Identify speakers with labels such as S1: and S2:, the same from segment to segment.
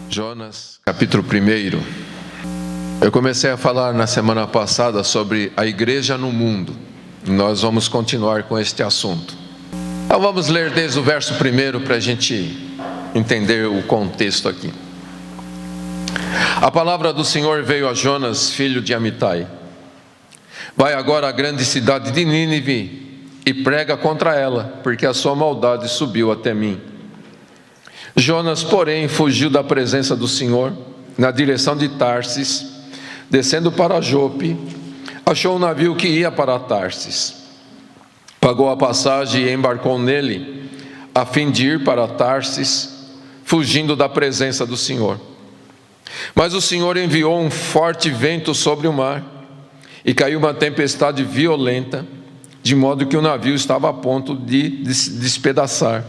S1: Jonas, capítulo 1. Eu comecei a falar na semana passada sobre a igreja no mundo. Nós vamos continuar com este assunto. Então vamos ler desde o verso 1 para a gente entender o contexto aqui. A palavra do Senhor veio a Jonas, filho de Amitai. Vai agora à grande cidade de Nínive e prega contra ela, porque a sua maldade subiu até mim. Jonas, porém, fugiu da presença do Senhor na direção de Tarsis, descendo para Jope, achou um navio que ia para Tarsis. Pagou a passagem e embarcou nele, a fim de ir para Tarsis, fugindo da presença do Senhor. Mas o Senhor enviou um forte vento sobre o mar, e caiu uma tempestade violenta, de modo que o navio estava a ponto de despedaçar.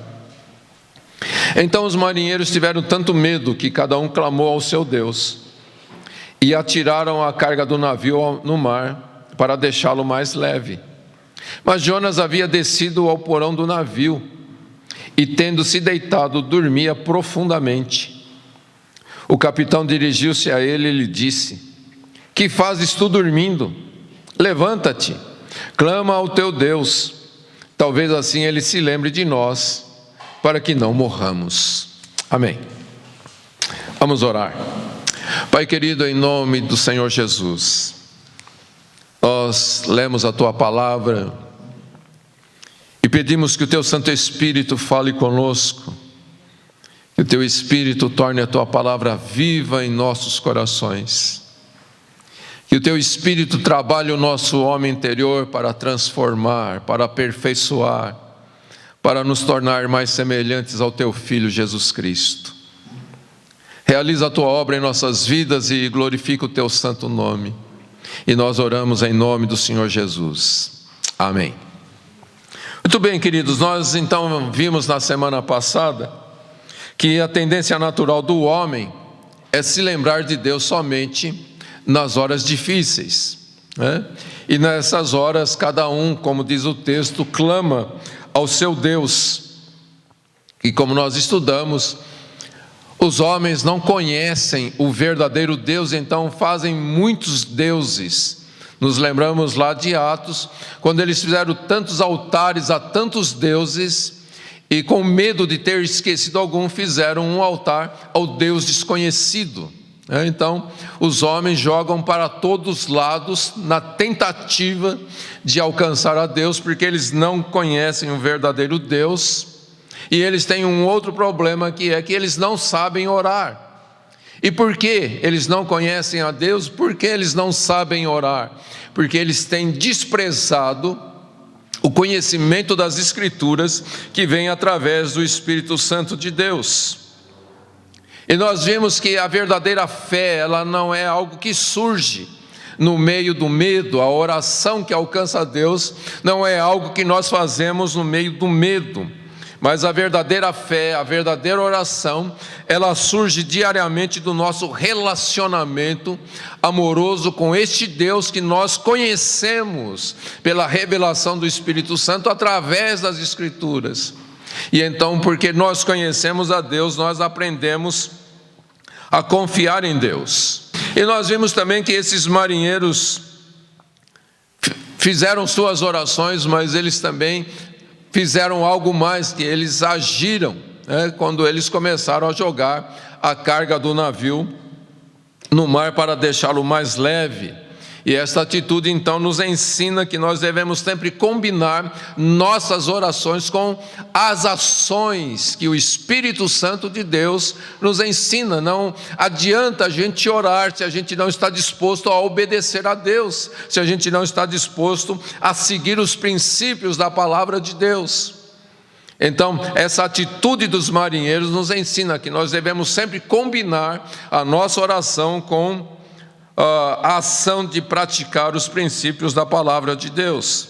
S1: Então os marinheiros tiveram tanto medo que cada um clamou ao seu Deus, e atiraram a carga do navio no mar para deixá-lo mais leve. Mas Jonas havia descido ao porão do navio e, tendo se deitado, dormia profundamente. O capitão dirigiu-se a ele e lhe disse: que fazes tu dormindo? Levanta-te, clama ao teu Deus, talvez assim ele se lembre de nós, para que não morramos. Amém. Vamos orar. Pai querido, em nome do Senhor Jesus, nós lemos a Tua palavra e pedimos que o Teu Santo Espírito fale conosco, que o Teu Espírito torne a Tua palavra viva em nossos corações, que o Teu Espírito trabalhe o nosso homem interior para transformar, para aperfeiçoar, para nos tornar mais semelhantes ao Teu Filho Jesus Cristo. Realiza a Tua obra em nossas vidas e glorifica o Teu santo nome. E nós oramos em nome do Senhor Jesus. Amém. Muito bem, queridos, nós então vimos na semana passada que a tendência natural do homem é se lembrar de Deus somente nas horas difíceis, né? E nessas horas cada um, como diz o texto, clama ao seu Deus. E como nós estudamos, os homens não conhecem o verdadeiro Deus, então fazem muitos deuses. Nos lembramos lá de Atos, quando eles fizeram tantos altares a tantos deuses, e com medo de ter esquecido algum, fizeram um altar ao Deus desconhecido. Então, os homens jogam para todos os lados na tentativa de alcançar a Deus, porque eles não conhecem o verdadeiro Deus. E eles têm um outro problema, que é que eles não sabem orar. E por que eles não conhecem a Deus? Porque eles não sabem orar? Porque eles têm desprezado o conhecimento das Escrituras, que vem através do Espírito Santo de Deus. E nós vimos que a verdadeira fé, ela não é algo que surge no meio do medo. A oração que alcança a Deus não é algo que nós fazemos no meio do medo. Mas a verdadeira fé, a verdadeira oração, ela surge diariamente do nosso relacionamento amoroso com este Deus que nós conhecemos pela revelação do Espírito Santo através das Escrituras. E então, porque nós conhecemos a Deus, nós aprendemos a confiar em Deus. E nós vimos também que esses marinheiros fizeram suas orações, mas eles também fizeram algo mais, que eles agiram, quando eles começaram a jogar a carga do navio no mar para deixá-lo mais leve. E esta atitude então nos ensina que nós devemos sempre combinar nossas orações com as ações que o Espírito Santo de Deus nos ensina. Não adianta a gente orar se a gente não está disposto a obedecer a Deus, se a gente não está disposto a seguir os princípios da palavra de Deus. Então, essa atitude dos marinheiros nos ensina que nós devemos sempre combinar a nossa oração com a ação de praticar os princípios da palavra de Deus.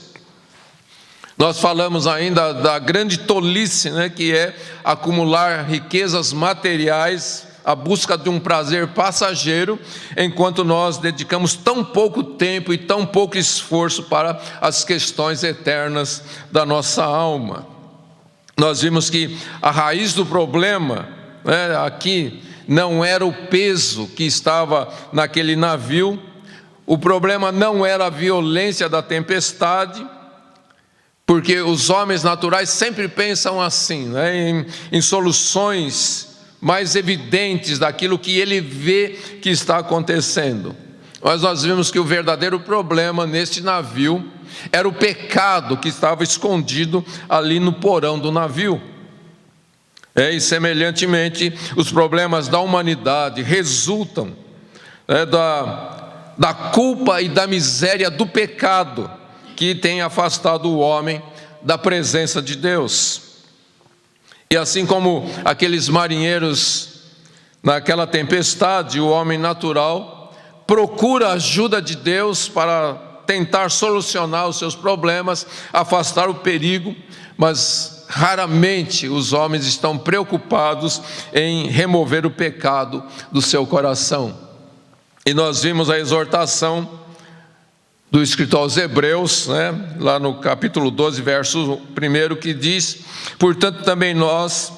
S1: Nós falamos ainda da grande tolice, que é acumular riquezas materiais à busca de um prazer passageiro, enquanto nós dedicamos tão pouco tempo e tão pouco esforço para as questões eternas da nossa alma. nós vimos que a raiz do problema, aqui não era o peso que estava naquele navio, o problema não era a violência da tempestade, porque os homens naturais sempre pensam assim, em soluções mais evidentes daquilo que ele vê que está acontecendo. Mas nós vimos que o verdadeiro problema neste navio era o pecado que estava escondido ali no porão do navio. E semelhantemente, os problemas da humanidade resultam da culpa e da miséria do pecado que tem afastado o homem da presença de Deus. E assim como aqueles marinheiros naquela tempestade, o homem natural procura a ajuda de Deus para tentar solucionar os seus problemas, afastar o perigo, mas raramente os homens estão preocupados em remover o pecado do seu coração. E nós vimos a exortação do escritor aos Hebreus, lá no capítulo 12, verso 1, que diz: portanto também nós,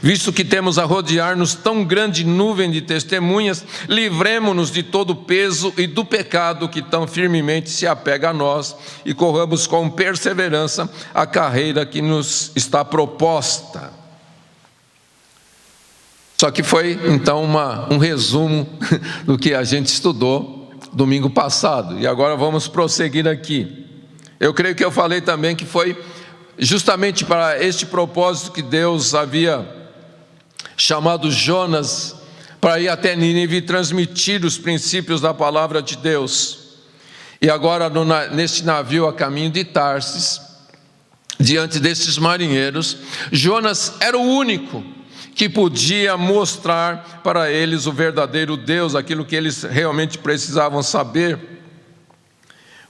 S1: visto que temos a rodear-nos tão grande nuvem de testemunhas, livremo-nos de todo o peso e do pecado que tão firmemente se apega a nós, e corramos com perseverança a carreira que nos está proposta. Só que foi então um resumo do que a gente estudou domingo passado, e agora vamos prosseguir aqui. Eu creio que eu falei também que foi justamente para este propósito que Deus havia chamado Jonas para ir até Nínive e transmitir os princípios da palavra de Deus. E agora neste navio a caminho de Tarsis, diante desses marinheiros, Jonas era o único que podia mostrar para eles o verdadeiro Deus, aquilo que eles realmente precisavam saber.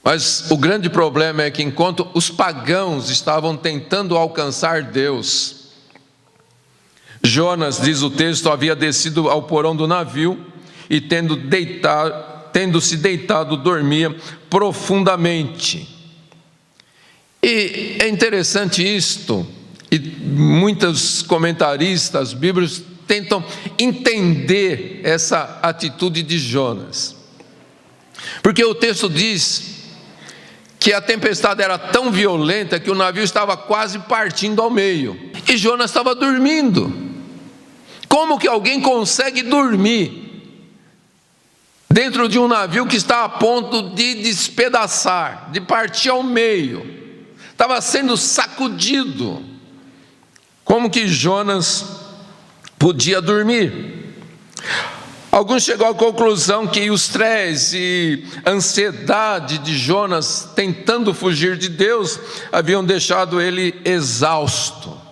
S1: Mas o grande problema é que enquanto os pagãos estavam tentando alcançar Deus, Jonas, diz o texto, havia descido ao porão do navio e tendo-se deitado, dormia profundamente. E é interessante isto, e muitos comentaristas bíblicos tentam entender essa atitude de Jonas, porque o texto diz que a tempestade era tão violenta que o navio estava quase partindo ao meio, e Jonas estava dormindo. Como que alguém consegue dormir dentro de um navio que está a ponto de despedaçar, de partir ao meio? Estava sendo sacudido. Como que Jonas podia dormir? Alguns chegam à conclusão que o estresse e a ansiedade de Jonas tentando fugir de Deus haviam deixado ele exausto.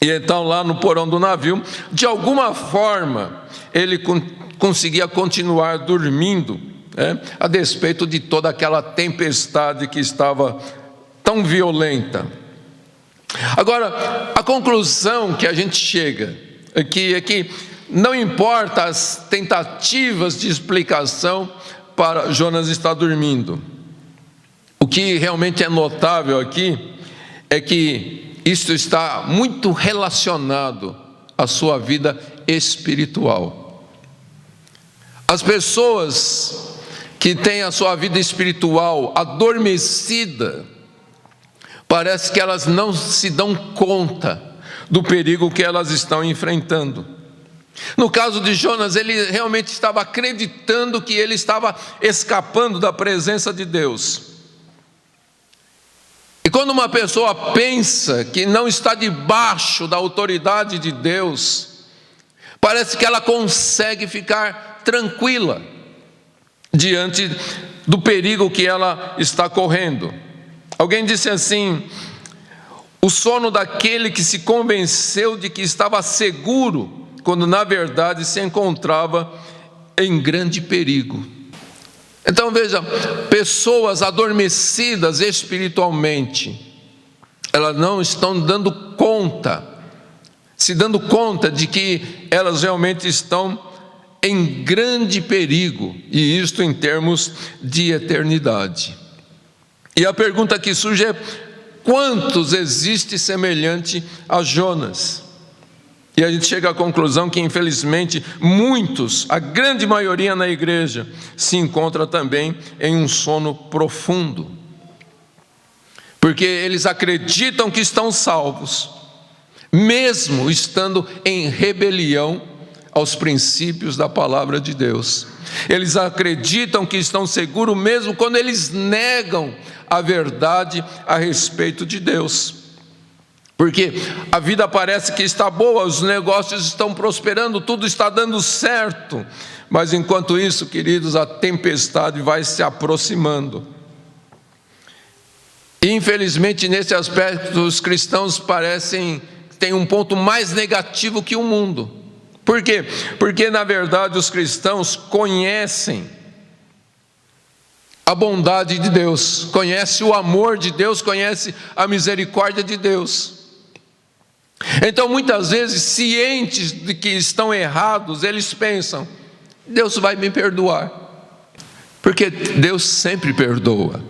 S1: E então lá no porão do navio, de alguma forma, ele conseguia continuar dormindo, a despeito de toda aquela tempestade que estava tão violenta. Agora, a conclusão que a gente chega aqui é que não importa as tentativas de explicação para Jonas estar dormindo. O que realmente é notável aqui é que isto está muito relacionado à sua vida espiritual. As pessoas que têm a sua vida espiritual adormecida, parece que elas não se dão conta do perigo que elas estão enfrentando. No caso de Jonas, ele realmente estava acreditando que ele estava escapando da presença de Deus. E quando uma pessoa pensa que não está debaixo da autoridade de Deus, parece que ela consegue ficar tranquila diante do perigo que ela está correndo. Alguém disse assim: o sono daquele que se convenceu de que estava seguro, quando na verdade se encontrava em grande perigo. Então veja, pessoas adormecidas espiritualmente, elas não estão se dando conta de que elas realmente estão em grande perigo, e isto em termos de eternidade. E a pergunta que surge é: quantos existe semelhante a Jonas? E a gente chega à conclusão que, infelizmente, muitos, a grande maioria na igreja, se encontra também em um sono profundo. Porque eles acreditam que estão salvos, mesmo estando em rebelião aos princípios da palavra de Deus. Eles acreditam que estão seguros mesmo quando eles negam a verdade a respeito de Deus. Porque a vida parece que está boa, os negócios estão prosperando, tudo está dando certo. Mas enquanto isso, queridos, a tempestade vai se aproximando. E infelizmente, nesse aspecto, os cristãos parecem que têm um ponto mais negativo que o mundo. Por quê? Porque, na verdade, os cristãos conhecem a bondade de Deus, conhecem o amor de Deus, conhecem a misericórdia de Deus. Então, muitas vezes, cientes de que estão errados, eles pensam: Deus vai me perdoar, porque Deus sempre perdoa.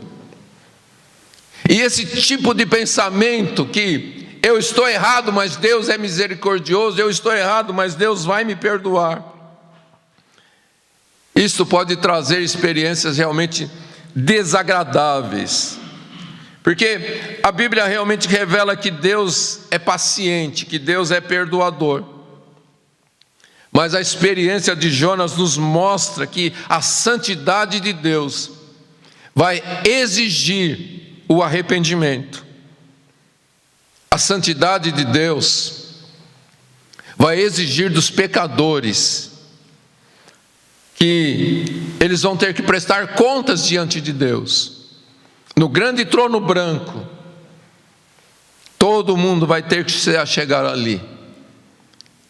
S1: E esse tipo de pensamento que eu estou errado, mas Deus é misericordioso, eu estou errado, mas Deus vai me perdoar, isso pode trazer experiências realmente desagradáveis. Porque a Bíblia realmente revela que Deus é paciente, que Deus é perdoador. Mas a experiência de Jonas nos mostra que a santidade de Deus vai exigir o arrependimento. A santidade de Deus vai exigir dos pecadores que eles vão ter que prestar contas diante de Deus. No grande trono branco, todo mundo vai ter que chegar ali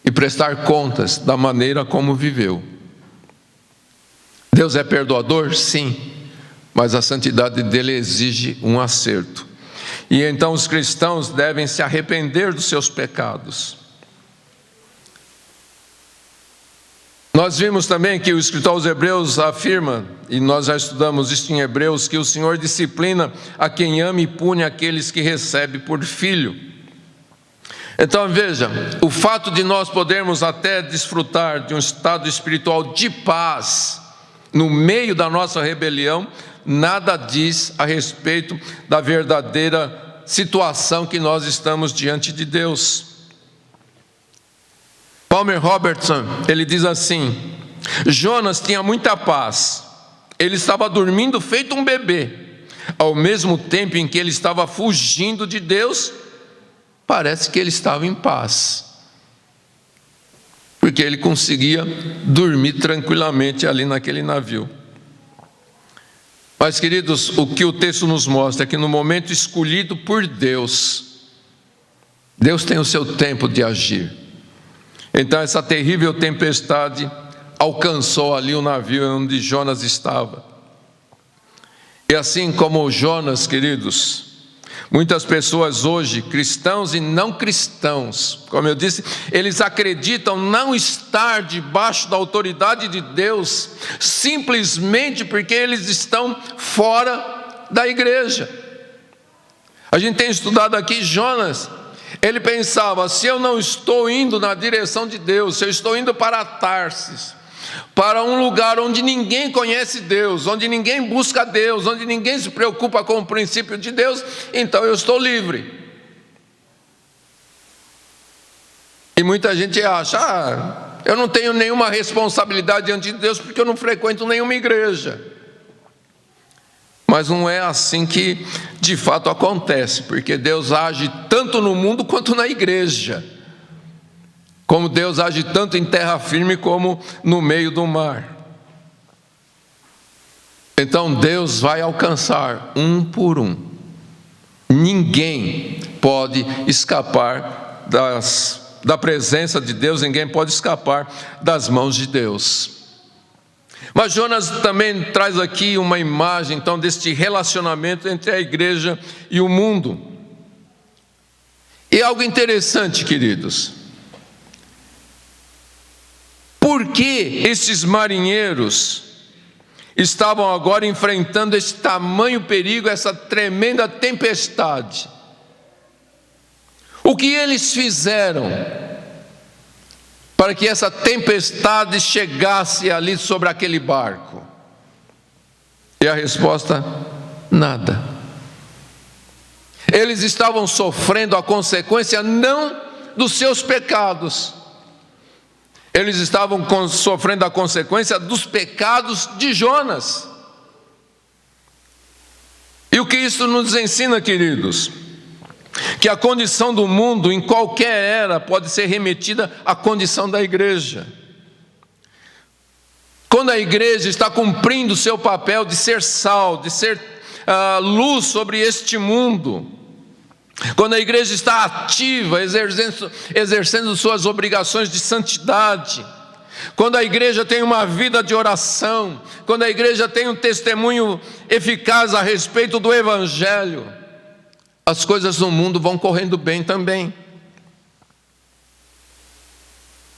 S1: e prestar contas da maneira como viveu. Deus é perdoador? Sim, mas a santidade dele exige um acerto. E então os cristãos devem se arrepender dos seus pecados. Nós vimos também que o escritor aos Hebreus afirma, e nós já estudamos isso em Hebreus, que o Senhor disciplina a quem ama e pune aqueles que recebe por filho. Então veja, o fato de nós podermos até desfrutar de um estado espiritual de paz no meio da nossa rebelião, nada diz a respeito da verdadeira situação que nós estamos diante de Deus. Palmer Robertson, ele diz assim: Jonas tinha muita paz, ele estava dormindo feito um bebê, ao mesmo tempo em que ele estava fugindo de Deus, parece que ele estava em paz, porque ele conseguia dormir tranquilamente ali naquele navio. Mas, queridos, o que o texto nos mostra é que no momento escolhido por Deus, Deus tem o seu tempo de agir. Então essa terrível tempestade alcançou ali o navio onde Jonas estava. E assim como Jonas, queridos, muitas pessoas hoje, cristãos e não cristãos, como eu disse, eles acreditam não estar debaixo da autoridade de Deus, simplesmente porque eles estão fora da igreja. A gente tem estudado aqui Jonas. Ele pensava: se eu não estou indo na direção de Deus, se eu estou indo para Tarsis, para um lugar onde ninguém conhece Deus, onde ninguém busca Deus, onde ninguém se preocupa com o princípio de Deus, então eu estou livre. E muita gente acha: eu não tenho nenhuma responsabilidade diante de Deus porque eu não frequento nenhuma igreja. Mas não é assim que de fato acontece, porque Deus age tanto no mundo quanto na igreja, como Deus age tanto em terra firme como no meio do mar. Então Deus vai alcançar um por um. Ninguém pode escapar da presença de Deus, ninguém pode escapar das mãos de Deus. Mas Jonas também traz aqui uma imagem, então, deste relacionamento entre a igreja e o mundo. E algo interessante, queridos. Por que esses marinheiros estavam agora enfrentando esse tamanho perigo, essa tremenda tempestade? O que eles fizeram para que essa tempestade chegasse ali sobre aquele barco? E a resposta: nada. Eles estavam sofrendo a consequência não dos seus pecados, eles estavam sofrendo a consequência dos pecados de Jonas. E o que isso nos ensina, queridos? Que a condição do mundo, em qualquer era, pode ser remetida à condição da igreja. Quando a igreja está cumprindo o seu papel de ser sal, de ser luz sobre este mundo, quando a igreja está ativa, exercendo suas obrigações de santidade, quando a igreja tem uma vida de oração, quando a igreja tem um testemunho eficaz a respeito do Evangelho, as coisas no mundo vão correndo bem também.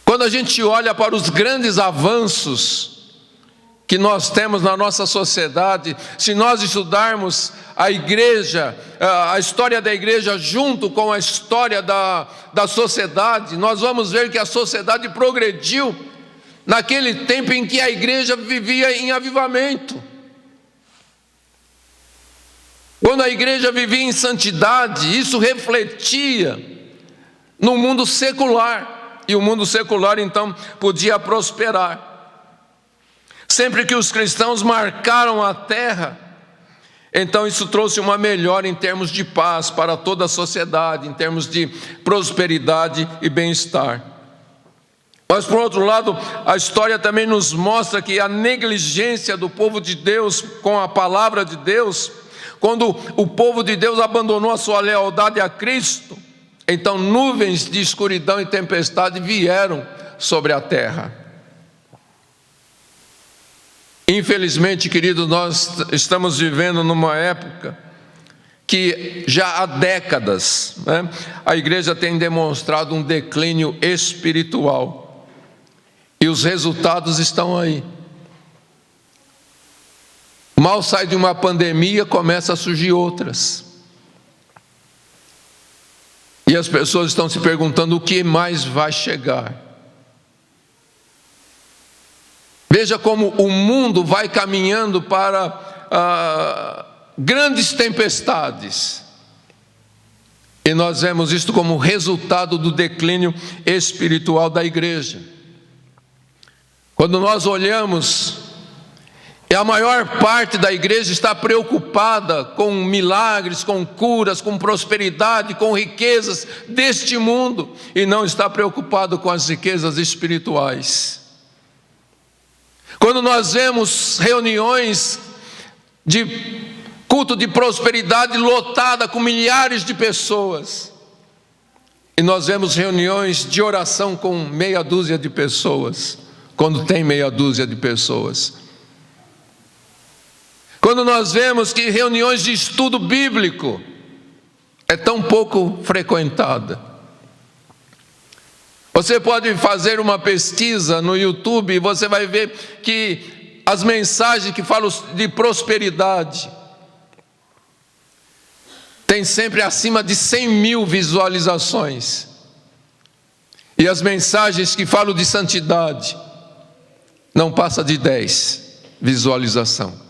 S1: Quando a gente olha para os grandes avanços que nós temos na nossa sociedade, se nós estudarmos a igreja, a história da igreja junto com a história da sociedade, nós vamos ver que a sociedade progrediu naquele tempo em que a igreja vivia em avivamento. Quando a igreja vivia em santidade, isso refletia no mundo secular, e o mundo secular então podia prosperar. Sempre que os cristãos marcaram a terra, então isso trouxe uma melhora em termos de paz para toda a sociedade, em termos de prosperidade e bem-estar. Mas, por outro lado, a história também nos mostra que a negligência do povo de Deus com a palavra de Deus, quando o povo de Deus abandonou a sua lealdade a Cristo, então nuvens de escuridão e tempestade vieram sobre a terra. Infelizmente, queridos, nós estamos vivendo numa época que já há décadas, a igreja tem demonstrado um declínio espiritual, e os resultados estão aí. Mal sai de uma pandemia, começa a surgir outras, e as pessoas estão se perguntando o que mais vai chegar. Veja como o mundo vai caminhando para grandes tempestades. E nós vemos isto como resultado do declínio espiritual da igreja. Quando nós olhamos, e a maior parte da igreja está preocupada com milagres, com curas, com prosperidade, com riquezas deste mundo, e não está preocupado com as riquezas espirituais. Quando nós vemos reuniões de culto de prosperidade lotada com milhares de pessoas, e nós vemos reuniões de oração com meia dúzia de pessoas, quando tem meia dúzia de pessoas. Quando nós vemos que reuniões de estudo bíblico é tão pouco frequentada. Você pode fazer uma pesquisa no YouTube e você vai ver que as mensagens que falam de prosperidade tem sempre acima de 100 mil visualizações. E as mensagens que falam de santidade não passa de 10 visualização.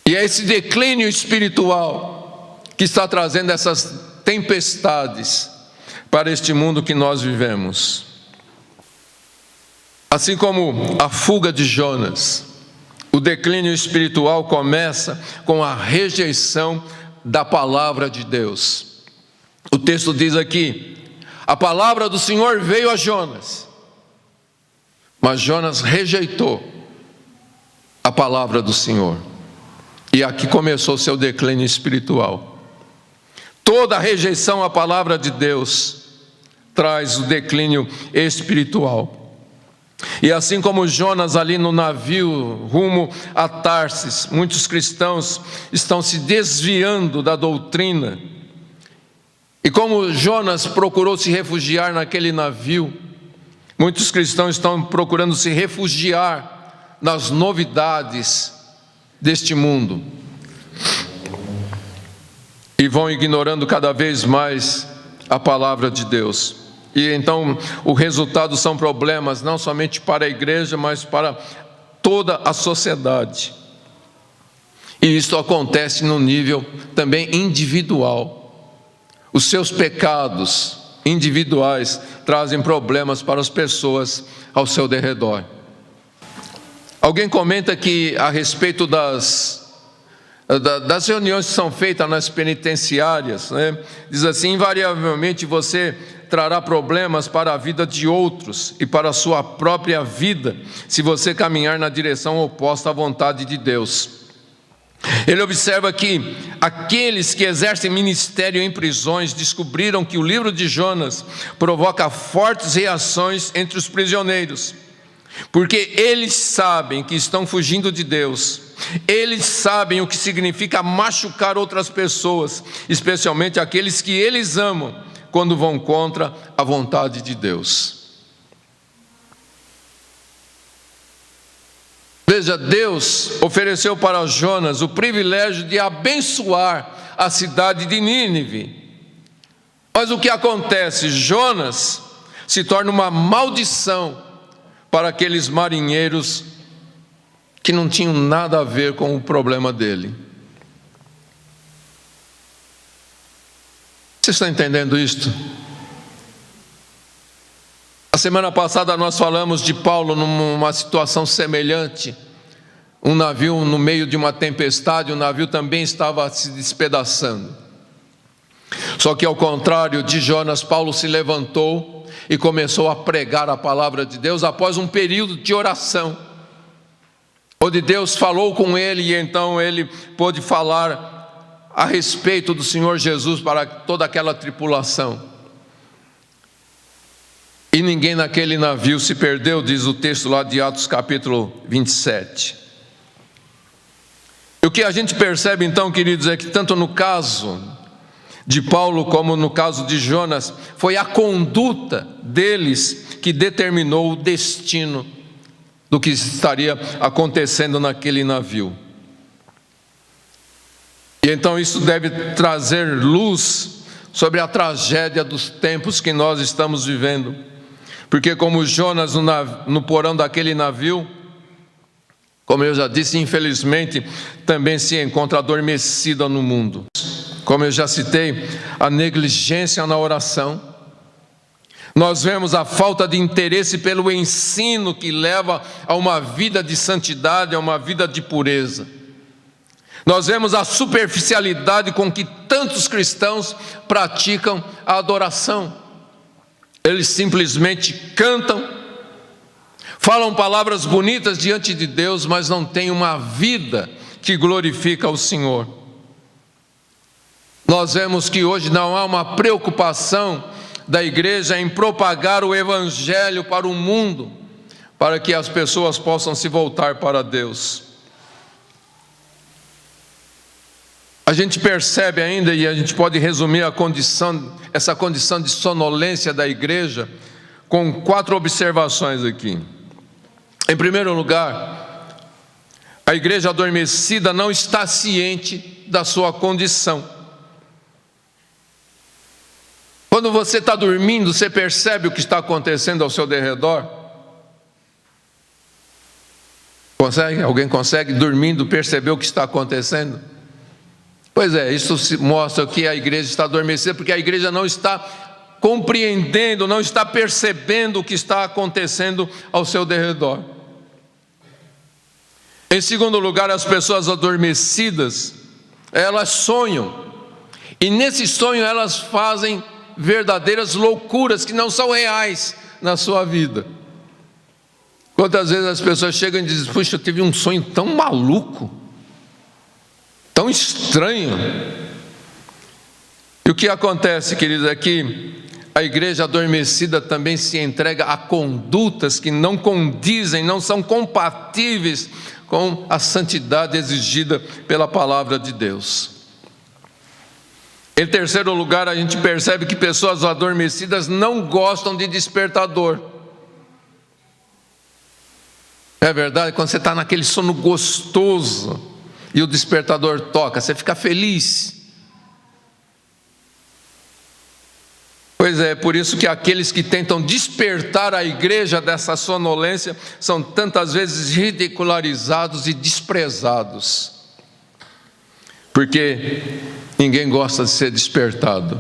S1: E é esse declínio espiritual que está trazendo essas tempestades para este mundo que nós vivemos. Assim como a fuga de Jonas, o declínio espiritual começa com a rejeição da palavra de Deus. O texto diz aqui: a palavra do Senhor veio a Jonas, mas Jonas rejeitou a palavra do Senhor. E aqui começou o seu declínio espiritual. Toda rejeição à palavra de Deus traz o declínio espiritual. E assim como Jonas ali no navio rumo a Tarsis, muitos cristãos estão se desviando da doutrina. E como Jonas procurou se refugiar naquele navio, muitos cristãos estão procurando se refugiar nas novidades deste mundo. e vão ignorando cada vez mais a palavra de Deus. E então o resultado são problemas não somente para a igreja, mas para toda a sociedade. E isso acontece no nível também individual. Os seus pecados individuais trazem problemas para as pessoas ao seu derredor. Alguém comenta que a respeito das reuniões que são feitas nas penitenciárias, né? Diz assim: invariavelmente você trará problemas para a vida de outros e para a sua própria vida, se você caminhar na direção oposta à vontade de Deus. Ele observa que aqueles que exercem ministério em prisões descobriram que o livro de Jonas provoca fortes reações entre os prisioneiros, porque eles sabem que estão fugindo de Deus, eles sabem o que significa machucar outras pessoas, especialmente aqueles que eles amam, quando vão contra a vontade de Deus. Veja, Deus ofereceu para Jonas o privilégio de abençoar a cidade de Nínive. Mas o que acontece? Jonas se torna uma maldição para aqueles marinheiros que não tinham nada a ver com o problema dele. Vocês estão entendendo isto? A semana passada nós falamos de Paulo numa situação semelhante. Um navio no meio de uma tempestade, o navio também estava se despedaçando. Só que ao contrário de Jonas, Paulo se levantou e começou a pregar a palavra de Deus após um período de oração, onde Deus falou com ele e então ele pôde falar a respeito do Senhor Jesus para toda aquela tripulação. E ninguém naquele navio se perdeu, diz o texto lá de Atos capítulo 27. E o que a gente percebe então, queridos, é que tanto no caso de Paulo como no caso de Jonas, foi a conduta deles que determinou o destino do que estaria acontecendo naquele navio. E então isso deve trazer luz sobre a tragédia dos tempos que nós estamos vivendo. Porque como Jonas no porão daquele navio, como eu já disse, infelizmente, também se encontra adormecida no mundo. Como eu já citei, a negligência na oração. Nós vemos a falta de interesse pelo ensino que leva a uma vida de santidade, a uma vida de pureza. Nós vemos a superficialidade com que tantos cristãos praticam a adoração. Eles simplesmente cantam, falam palavras bonitas diante de Deus, mas não têm uma vida que glorifica o Senhor. Nós vemos que hoje não há uma preocupação da igreja em propagar o evangelho para o mundo, para que as pessoas possam se voltar para Deus. A gente percebe ainda, e a gente pode resumir essa condição de sonolência da igreja com 4 observações aqui. Em primeiro lugar, a igreja adormecida não está ciente da sua condição. Quando você está dormindo, você percebe o que está acontecendo ao seu derredor? Consegue? Alguém consegue, dormindo, perceber o que está acontecendo? Pois é, isso mostra que a igreja está adormecida, porque a igreja não está compreendendo, não está percebendo o que está acontecendo ao seu derredor. Em segundo lugar, as pessoas adormecidas, elas sonham, e nesse sonho elas fazem verdadeiras loucuras que não são reais na sua vida. Quantas vezes as pessoas chegam e dizem: puxa, eu tive um sonho tão maluco, tão estranho. E o que acontece, queridos, é que a igreja adormecida também se entrega a condutas que não condizem, não são compatíveis com a santidade exigida pela palavra de Deus. Em terceiro lugar, a gente percebe que pessoas adormecidas não gostam de despertador. É verdade, quando você está naquele sono gostoso e o despertador toca, você fica feliz. Pois é, por isso que aqueles que tentam despertar a igreja dessa sonolência são tantas vezes ridicularizados e desprezados. Porque ninguém gosta de ser despertado.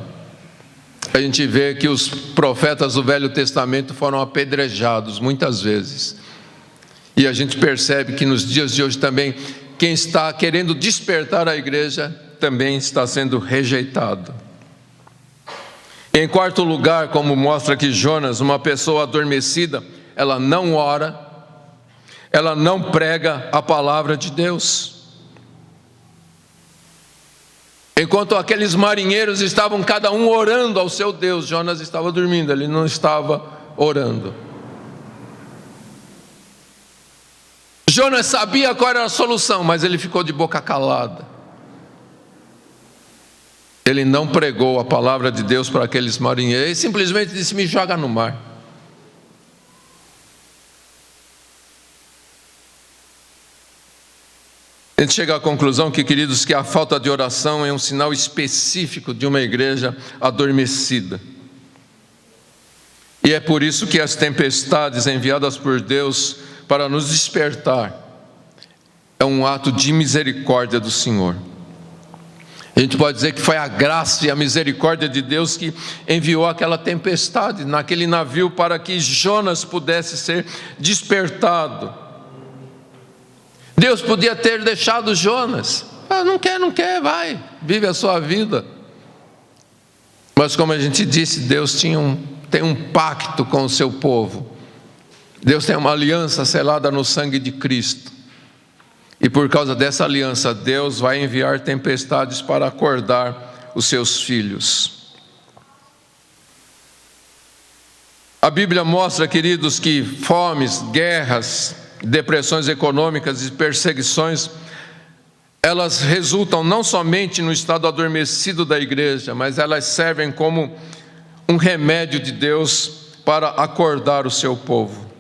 S1: A gente vê que os profetas do Velho Testamento foram apedrejados muitas vezes. E a gente percebe que nos dias de hoje também, quem está querendo despertar a igreja também está sendo rejeitado. Em quarto lugar, como mostra aqui Jonas, uma pessoa adormecida, ela não ora, ela não prega a palavra de Deus. Enquanto aqueles marinheiros estavam cada um orando ao seu Deus, Jonas estava dormindo, ele não estava orando. Jonas sabia qual era a solução, mas ele ficou de boca calada. Ele não pregou a palavra de Deus para aqueles marinheiros, ele simplesmente disse: me joga no mar. A gente chega à conclusão que, queridos, que a falta de oração é um sinal específico de uma igreja adormecida. E é por isso que as tempestades enviadas por Deus para nos despertar é um ato de misericórdia do Senhor. A gente pode dizer que foi a graça e a misericórdia de Deus que enviou aquela tempestade naquele navio para que Jonas pudesse ser despertado. Deus podia ter deixado Jonas. Não quer, vai, vive a sua vida. Mas como a gente disse, Deus tem um pacto com o seu povo. Deus tem uma aliança selada no sangue de Cristo. E por causa dessa aliança, Deus vai enviar tempestades para acordar os seus filhos. A Bíblia mostra, queridos, que fomes, guerras, depressões econômicas e perseguições, elas resultam não somente no estado adormecido da igreja, mas elas servem como um remédio de Deus para acordar o seu povo.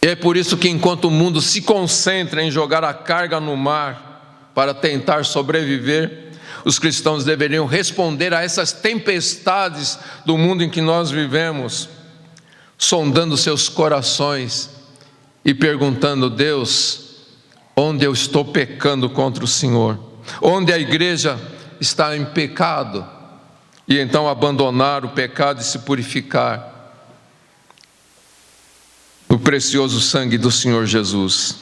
S1: E é por isso que, enquanto o mundo se concentra em jogar a carga no mar para tentar sobreviver, os cristãos deveriam responder a essas tempestades do mundo em que nós vivemos, sondando seus corações e perguntando: Deus, onde eu estou pecando contra o Senhor? Onde a igreja está em pecado? E então abandonar o pecado e se purificar no precioso sangue do Senhor Jesus.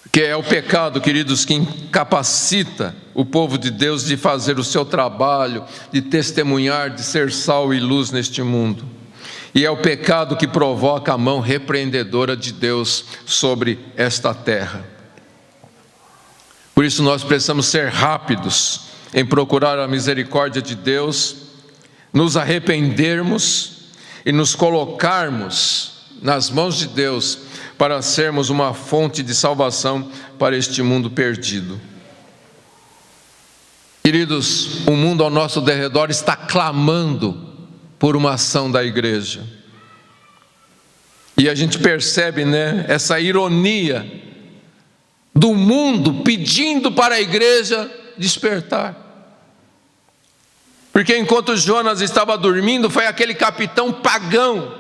S1: Que é o pecado, queridos, que incapacita o povo de Deus de fazer o seu trabalho, de testemunhar, de ser sal e luz neste mundo. E é o pecado que provoca a mão repreendedora de Deus sobre esta terra. Por isso nós precisamos ser rápidos em procurar a misericórdia de Deus, nos arrependermos e nos colocarmos nas mãos de Deus para sermos uma fonte de salvação para este mundo perdido. Queridos, o mundo ao nosso derredor está clamando por uma ação da igreja. E a gente percebe, essa ironia do mundo pedindo para a igreja despertar. Porque enquanto Jonas estava dormindo, foi aquele capitão pagão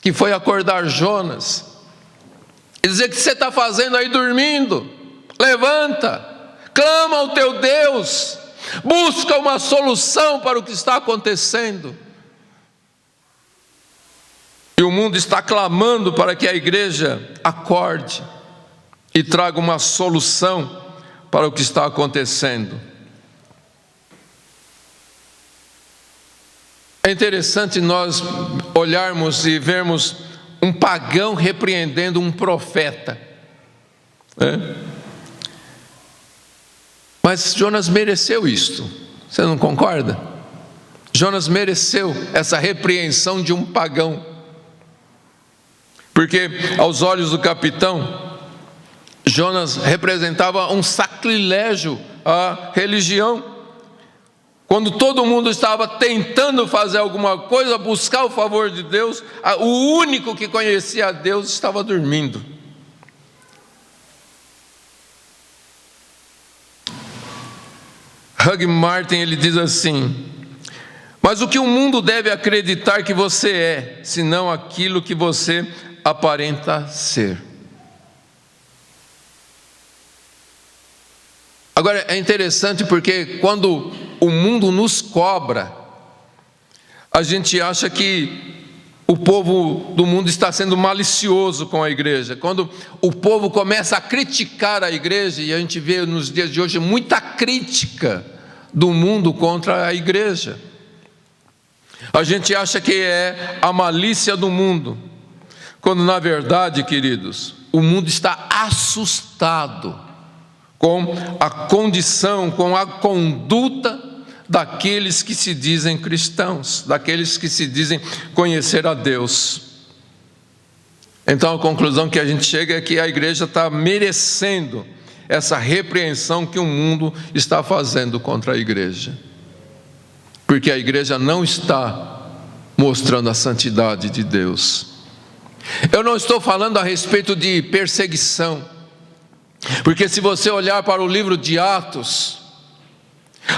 S1: que foi acordar Jonas e dizer: o que você está fazendo aí dormindo? Levanta, clama ao teu Deus, busca uma solução para o que está acontecendo. E o mundo está clamando para que a igreja acorde e traga uma solução para o que está acontecendo. É interessante nós olharmos e vermos um pagão repreendendo um profeta. Mas Jonas mereceu isto. Você não concorda? Jonas mereceu essa repreensão de um pagão. Porque aos olhos do capitão, Jonas representava um sacrilégio à religião. Quando todo mundo estava tentando fazer alguma coisa, buscar o favor de Deus, o único que conhecia a Deus estava dormindo. Hugh Martin, ele diz assim: mas o que o mundo deve acreditar que você é, senão aquilo que você aparenta ser? Agora, é interessante porque quando o mundo nos cobra, a gente acha que o povo do mundo está sendo malicioso com a igreja. Quando o povo começa a criticar a igreja, e a gente vê nos dias de hoje muita crítica do mundo contra a igreja, a gente acha que é a malícia do mundo, quando na verdade, queridos, o mundo está assustado com a condição, com a conduta daqueles que se dizem cristãos, daqueles que se dizem conhecer a Deus. Então a conclusão que a gente chega é que a igreja está merecendo essa repreensão que o mundo está fazendo contra a igreja, porque a igreja não está mostrando a santidade de Deus. Eu não estou falando a respeito de perseguição, porque se você olhar para o livro de Atos,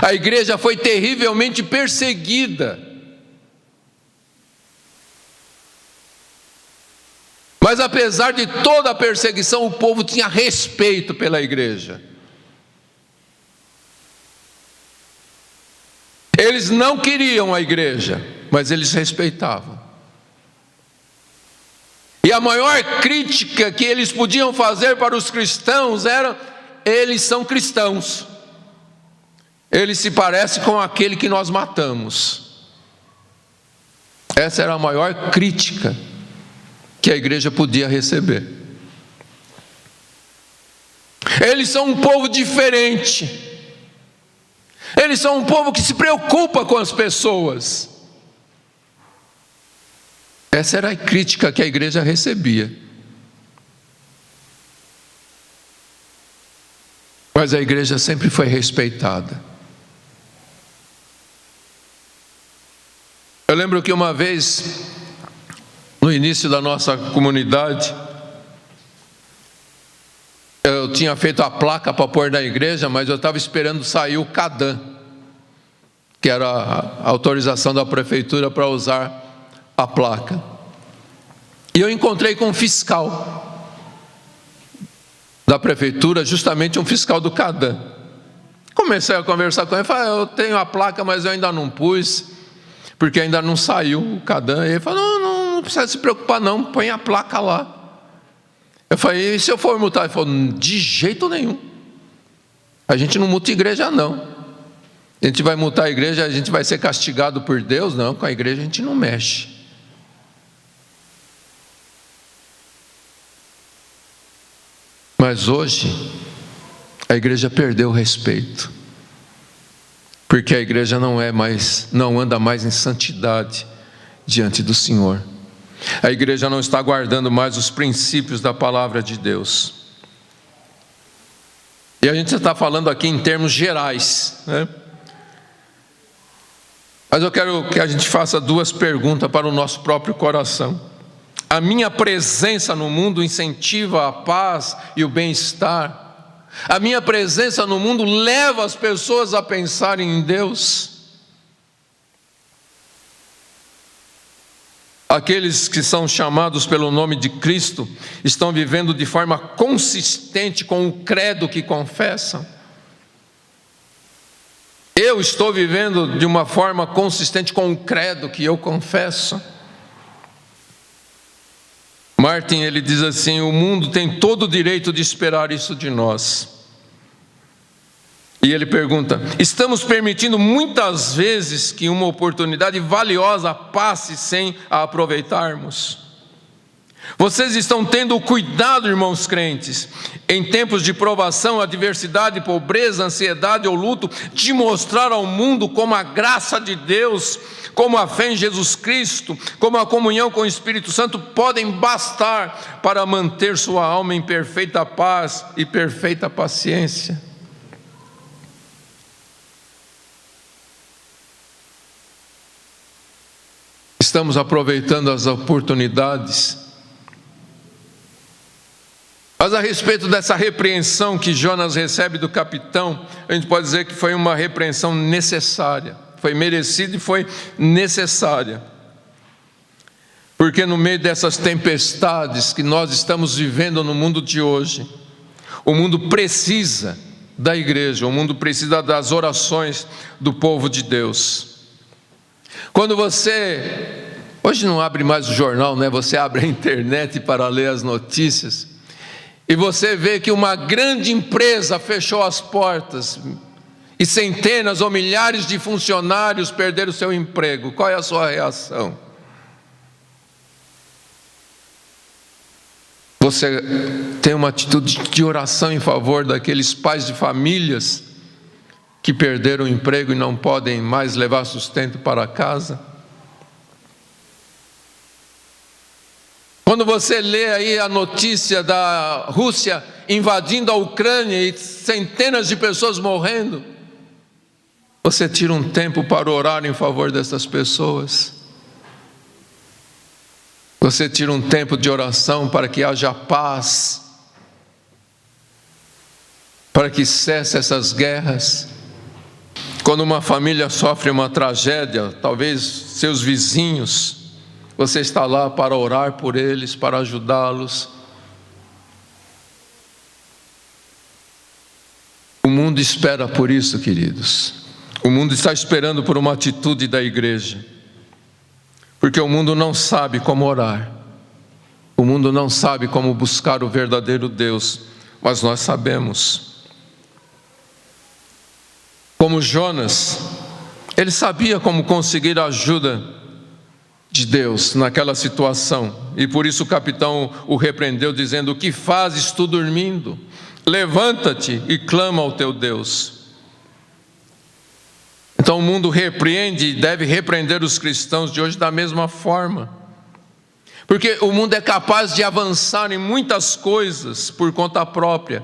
S1: a igreja foi terrivelmente perseguida. Mas apesar de toda a perseguição, o povo tinha respeito pela igreja. Eles não queriam a igreja, mas eles respeitavam. E a maior crítica que eles podiam fazer para os cristãos era: eles são cristãos, eles se parecem com aquele que nós matamos. Essa era a maior crítica que a igreja podia receber. Eles são um povo diferente, eles são um povo que se preocupa com as pessoas. Essa era a crítica que a igreja recebia. Mas a igreja sempre foi respeitada. Eu lembro que uma vez, no início da nossa comunidade, eu tinha feito a placa para pôr na igreja, mas eu estava esperando sair o CADAM, que era a autorização da prefeitura para usar a placa. E eu encontrei com um fiscal da prefeitura, justamente um fiscal do CADAM. Comecei a conversar com ele, falei: eu tenho a placa, mas eu ainda não pus, porque ainda não saiu o CADAM. E ele falou: não precisa se preocupar não, põe a placa lá. Eu falei: e se eu for multar? Ele falou: de jeito nenhum, a gente não multa igreja não. A gente vai multar a igreja, a gente vai ser castigado por Deus? Não, com a igreja a gente não mexe. Mas hoje a igreja perdeu o respeito, porque a igreja não anda mais em santidade diante do Senhor. A igreja não está guardando mais os princípios da palavra de Deus. E a gente está falando aqui em termos gerais, né? Mas eu quero que a gente faça duas perguntas para o nosso próprio coração. A minha presença no mundo incentiva a paz e o bem-estar? A minha presença no mundo leva as pessoas a pensarem em Deus? Aqueles que são chamados pelo nome de Cristo estão vivendo de forma consistente com o credo que confessam? Eu estou vivendo de uma forma consistente com o credo que eu confesso? Martin, ele diz assim: o mundo tem todo o direito de esperar isso de nós. E ele pergunta: estamos permitindo muitas vezes que uma oportunidade valiosa passe sem a aproveitarmos? Vocês estão tendo cuidado, irmãos crentes, em tempos de provação, adversidade, pobreza, ansiedade ou luto, de mostrar ao mundo como a graça de Deus, como a fé em Jesus Cristo, como a comunhão com o Espírito Santo podem bastar para manter sua alma em perfeita paz e perfeita paciência? Estamos aproveitando as oportunidades? Mas a respeito dessa repreensão que Jonas recebe do capitão, a gente pode dizer que foi uma repreensão necessária. Foi merecida e foi necessária. Porque no meio dessas tempestades que nós estamos vivendo no mundo de hoje, o mundo precisa da igreja, o mundo precisa das orações do povo de Deus. Quando você, hoje não abre mais o jornal, né? Você abre a internet para ler as notícias, e você vê que uma grande empresa fechou as portas, e centenas ou milhares de funcionários perderam o seu emprego. Qual é a sua reação? Você tem uma atitude de oração em favor daqueles pais de famílias que perderam o emprego e não podem mais levar sustento para casa? Quando você lê aí a notícia da Rússia invadindo a Ucrânia e centenas de pessoas morrendo, você tira um tempo para orar em favor dessas pessoas? Você tira um tempo de oração para que haja paz, para que cesse essas guerras? Quando uma família sofre uma tragédia, talvez seus vizinhos, você está lá para orar por eles, para ajudá-los. O mundo espera por isso, queridos. O mundo está esperando por uma atitude da igreja. Porque o mundo não sabe como orar. O mundo não sabe como buscar o verdadeiro Deus. Mas nós sabemos. Como Jonas, ele sabia como conseguir a ajuda de Deus naquela situação. E por isso o capitão o repreendeu, dizendo: o que fazes tu dormindo? Levanta-te e clama ao teu Deus. Então o mundo repreende e deve repreender os cristãos de hoje da mesma forma. Porque o mundo é capaz de avançar em muitas coisas por conta própria.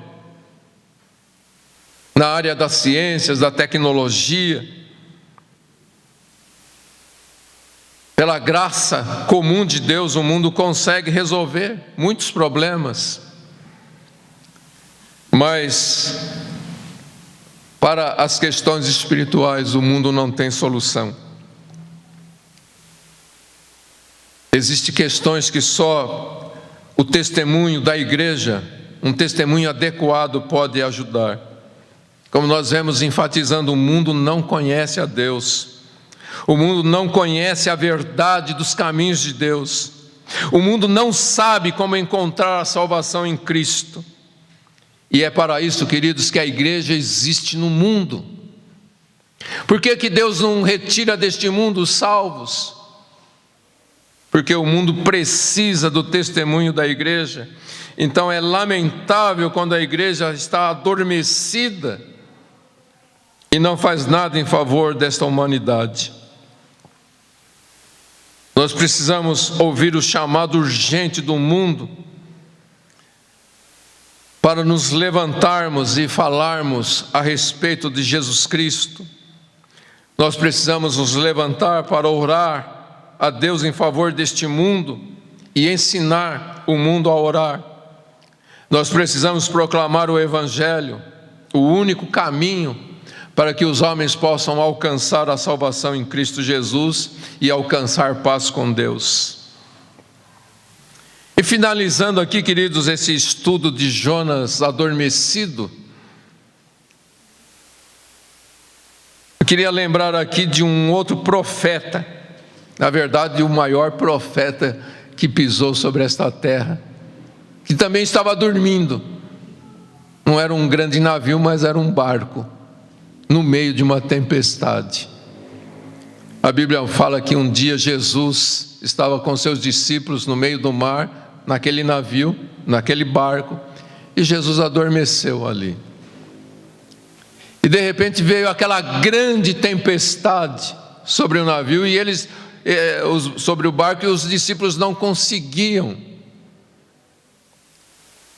S1: Na área das ciências, da tecnologia. Pela graça comum de Deus, o mundo consegue resolver muitos problemas. Mas para as questões espirituais, o mundo não tem solução. Existem questões que só o testemunho da igreja, um testemunho adequado, pode ajudar. Como nós vemos enfatizando, o mundo não conhece a Deus. O mundo não conhece a verdade dos caminhos de Deus. O mundo não sabe como encontrar a salvação em Cristo. E é para isso, queridos, que a igreja existe no mundo. Por que que Deus não retira deste mundo os salvos? Porque o mundo precisa do testemunho da igreja. Então é lamentável quando a igreja está adormecida e não faz nada em favor desta humanidade. Nós precisamos ouvir o chamado urgente do mundo para nos levantarmos e falarmos a respeito de Jesus Cristo. Nós precisamos nos levantar para orar a Deus em favor deste mundo e ensinar o mundo a orar. Nós precisamos proclamar o Evangelho, o único caminho para que os homens possam alcançar a salvação em Cristo Jesus e alcançar paz com Deus. E finalizando aqui, queridos, esse estudo de Jonas adormecido, eu queria lembrar aqui de um outro profeta, na verdade o maior profeta que pisou sobre esta terra, que também estava dormindo. Não era um grande navio, mas era um barco, no meio de uma tempestade. A Bíblia fala que um dia Jesus estava com seus discípulos no meio do mar, naquele navio, naquele barco, e Jesus adormeceu ali. E de repente veio aquela grande tempestade sobre o navio, e eles, sobre o barco, e os discípulos não conseguiam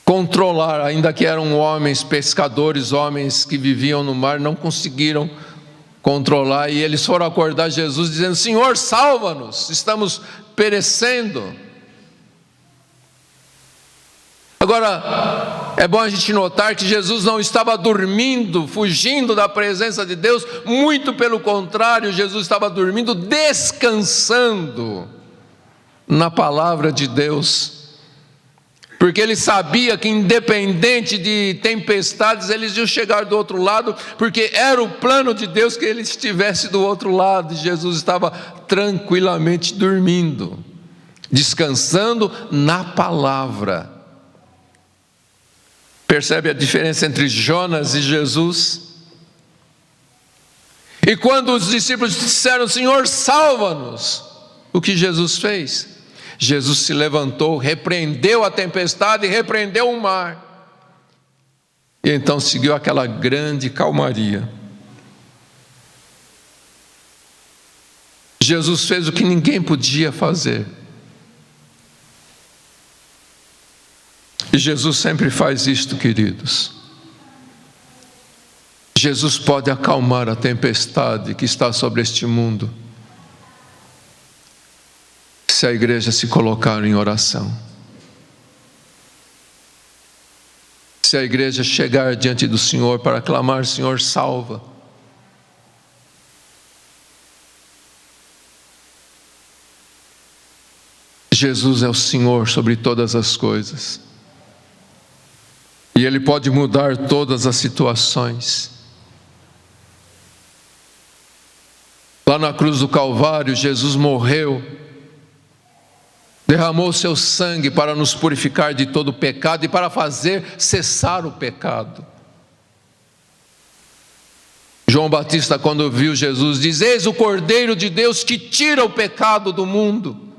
S1: controlar, ainda que eram homens pescadores, homens que viviam no mar, não conseguiram controlar, e eles foram acordar Jesus dizendo: Senhor, salva-nos, estamos perecendo. Agora, é bom a gente notar que Jesus não estava dormindo, fugindo da presença de Deus, muito pelo contrário, Jesus estava dormindo, descansando na palavra de Deus. Porque ele sabia que independente de tempestades, eles iam chegar do outro lado, porque era o plano de Deus que ele estivesse do outro lado, e Jesus estava tranquilamente dormindo, descansando na palavra. Percebe a diferença entre Jonas e Jesus? E quando os discípulos disseram: Senhor, salva-nos, o que Jesus fez? Jesus se levantou, repreendeu a tempestade e repreendeu o mar. E então seguiu aquela grande calmaria. Jesus fez o que ninguém podia fazer. E Jesus sempre faz isto, queridos. Jesus pode acalmar a tempestade que está sobre este mundo, se a igreja se colocar em oração. Se a igreja chegar diante do Senhor para clamar: Senhor, salva. Jesus é o Senhor sobre todas as coisas. E Ele pode mudar todas as situações. Lá na cruz do Calvário, Jesus morreu, derramou seu sangue para nos purificar de todo pecado e para fazer cessar o pecado. João Batista, quando viu Jesus, diz: Eis o Cordeiro de Deus que tira o pecado do mundo.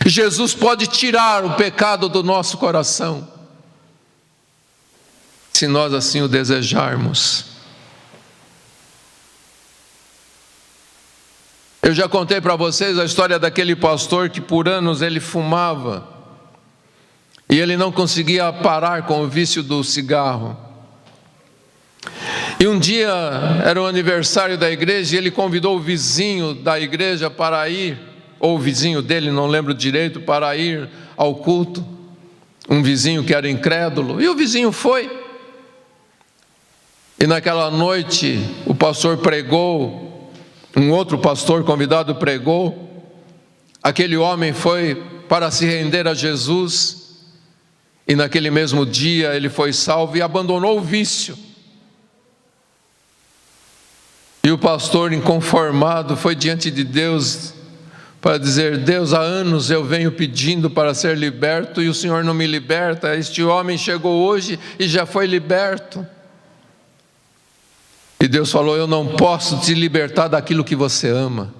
S1: Jesus pode tirar o pecado do nosso coração, se nós assim o desejarmos. Eu já contei para vocês a história daquele pastor que por anos ele fumava e ele não conseguia parar com o vício do cigarro. E um dia era o aniversário da igreja e ele convidou o vizinho da igreja para ir, ou o vizinho dele, não lembro direito, para ir ao culto. Um vizinho que era incrédulo, e o vizinho foi. E naquela noite o pastor pregou, um outro pastor convidado pregou, aquele homem foi para se render a Jesus, e naquele mesmo dia ele foi salvo e abandonou o vício. E o pastor, inconformado, foi diante de Deus para dizer: Deus, há anos eu venho pedindo para ser liberto e o Senhor não me liberta. Este homem chegou hoje e já foi liberto. E Deus falou: eu não posso te libertar daquilo que você ama.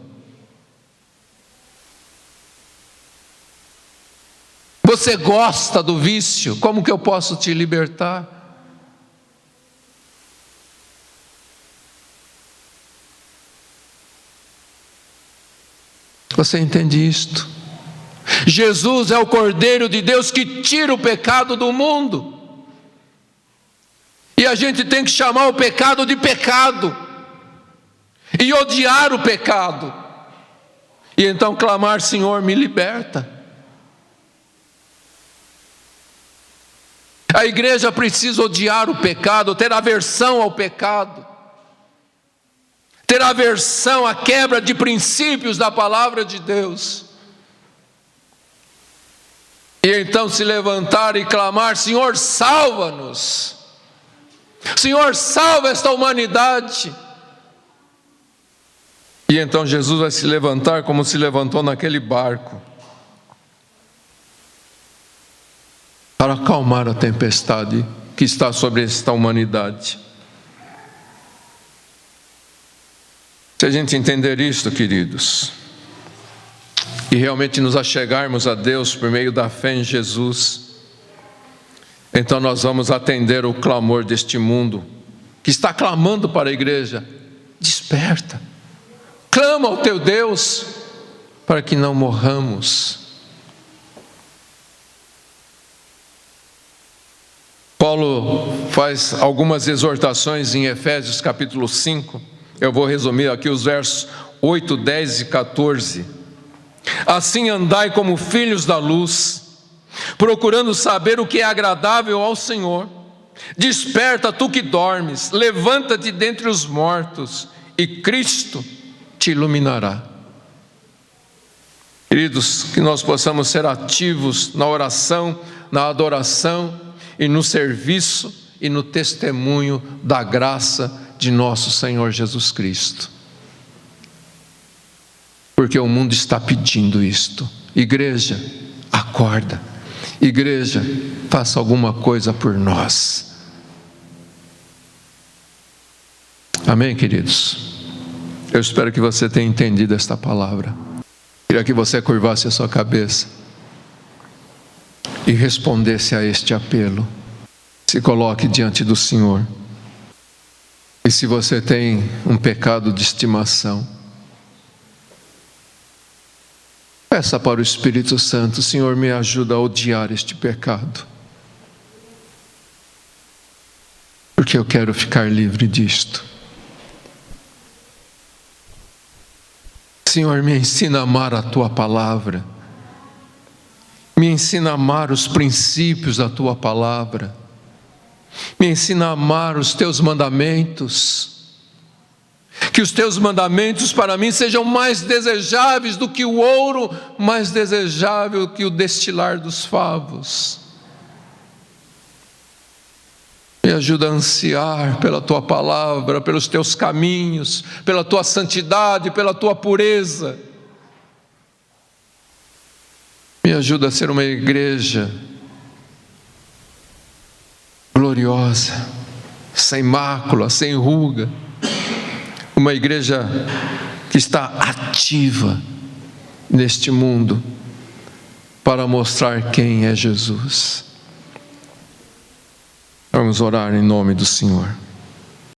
S1: Você gosta do vício, como que eu posso te libertar? Você entende isto? Jesus é o Cordeiro de Deus que tira o pecado do mundo. E a gente tem que chamar o pecado de pecado, e odiar o pecado, e então clamar: Senhor, me liberta. A igreja precisa odiar o pecado, ter aversão ao pecado, ter aversão à quebra de princípios da palavra de Deus, e então se levantar e clamar: Senhor, salva-nos. Senhor, salva esta humanidade. E então Jesus vai se levantar como se levantou naquele barco, para acalmar a tempestade que está sobre esta humanidade. Se a gente entender isto, queridos, e realmente nos achegarmos a Deus por meio da fé em Jesus, então nós vamos atender o clamor deste mundo, que está clamando para a igreja: desperta, clama ao teu Deus, para que não morramos. Paulo faz algumas exortações em Efésios capítulo 5, eu vou resumir aqui os versos 8, 10 e 14. Assim andai como filhos da luz, procurando saber o que é agradável ao Senhor. Desperta, tu que dormes, levanta-te dentre os mortos, e Cristo te iluminará. Queridos, que nós possamos ser ativos na oração, na adoração e no serviço e no testemunho da graça de nosso Senhor Jesus Cristo. Porque o mundo está pedindo isto. Igreja, acorda. Igreja, faça alguma coisa por nós. Amém, queridos? Eu espero que você tenha entendido esta palavra. Queria que você curvasse a sua cabeça e respondesse a este apelo. Se coloque diante do Senhor. E se você tem um pecado de estimação, peça para o Espírito Santo: Senhor, me ajuda a odiar este pecado, porque eu quero ficar livre disto. Senhor, me ensina a amar a Tua palavra, me ensina a amar os princípios da Tua palavra, me ensina a amar os Teus mandamentos, que os Teus mandamentos para mim sejam mais desejáveis do que o ouro, mais desejável que o destilar dos favos. Me ajuda a ansiar pela Tua palavra, pelos Teus caminhos, pela Tua santidade, pela Tua pureza. Me ajuda a ser uma igreja gloriosa, sem mácula, sem ruga. Uma igreja que está ativa neste mundo para mostrar quem é Jesus. Vamos orar em nome do Senhor.